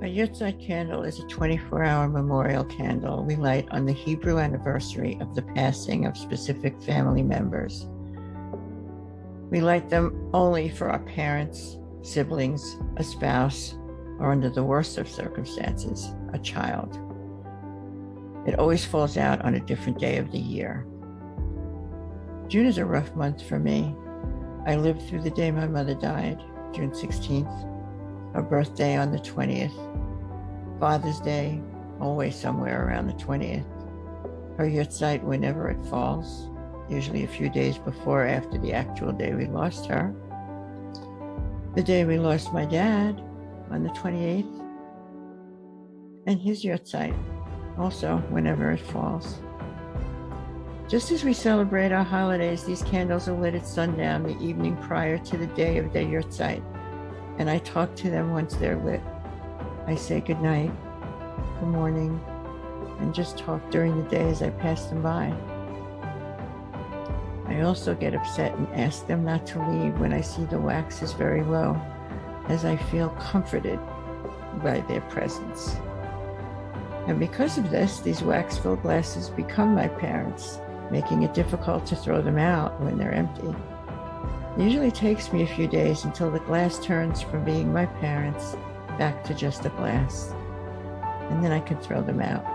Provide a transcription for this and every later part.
A Yarzheit candle is a 24-hour memorial candle we light on the Hebrew anniversary of the passing of specific family members. We light them only for our parents, siblings, a spouse, or under the worst of circumstances, a child. It always falls out on a different day of the year. June is a rough month for me. I lived through the day my mother died, June 16th, her birthday on the 20th, Father's Day, always somewhere around the 20th, her Yarzheit whenever it falls, usually a few days before or after the actual day we lost her, the day we lost my dad on the 28th, and his Yarzheit, also whenever it falls. Just as we celebrate our holidays, these candles are lit at sundown the evening prior to the day of their Yarzheit, and I talk to them once they're lit. I say good night, good morning, and just talk during the day as I pass them by. I also get upset and ask them not to leave when I see the wax is very low, as I feel comforted by their presence. And because of this, these wax-filled glasses become my parents, making it difficult to throw them out when they're empty. It usually takes me a few days until the glass turns from being my parents back to just a glass, and then I can throw them out.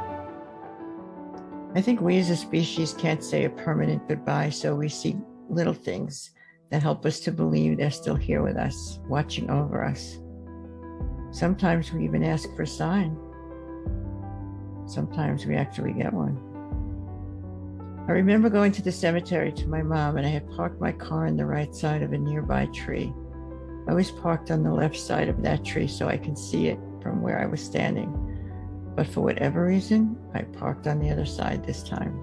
I think we as a species can't say a permanent goodbye, so we see little things that help us to believe they're still here with us, watching over us. Sometimes we even ask for a sign. Sometimes we actually get one. I remember going to the cemetery to my mom, and I had parked my car on the right side of a nearby tree. I was parked on the left side of that tree so I can see it from where I was standing. But for whatever reason, I parked on the other side this time.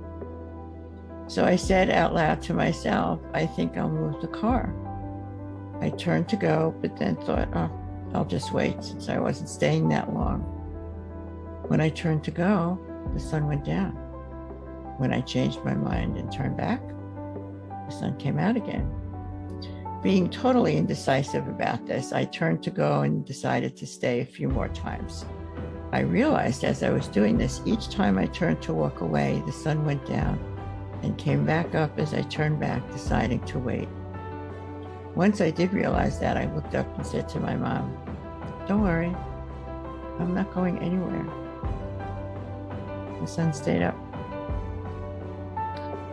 So I said out loud to myself, I think I'll move the car. I turned to go, but then thought, I'll just wait since I wasn't staying that long. When I turned to go, the sun went down. When I changed my mind and turned back, the sun came out again. Being totally indecisive about this, I turned to go and decided to stay a few more times. I realized as I was doing this, each time I turned to walk away, the sun went down and came back up as I turned back, deciding to wait. Once I did realize that, I looked up and said to my mom, "Don't worry, I'm not going anywhere." The sun stayed up.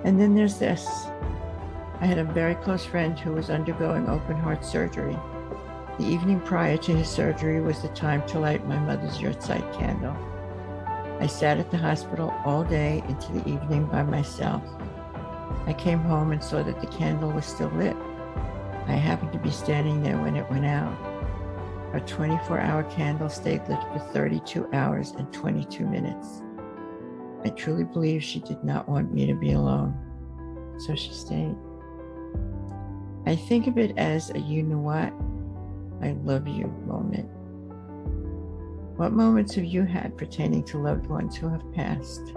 And then there's this. I had a very close friend who was undergoing open heart surgery. The evening prior to his surgery was the time to light my mother's Yarzheit candle. I sat at the hospital all day into the evening by myself. I came home and saw that the candle was still lit. I happened to be standing there when it went out. Our 24-hour candle stayed lit for 32 hours and 22 minutes. I truly believe she did not want me to be alone, so she stayed. I think of it as a you know what, I love you moment. What moments have you had pertaining to loved ones who have passed?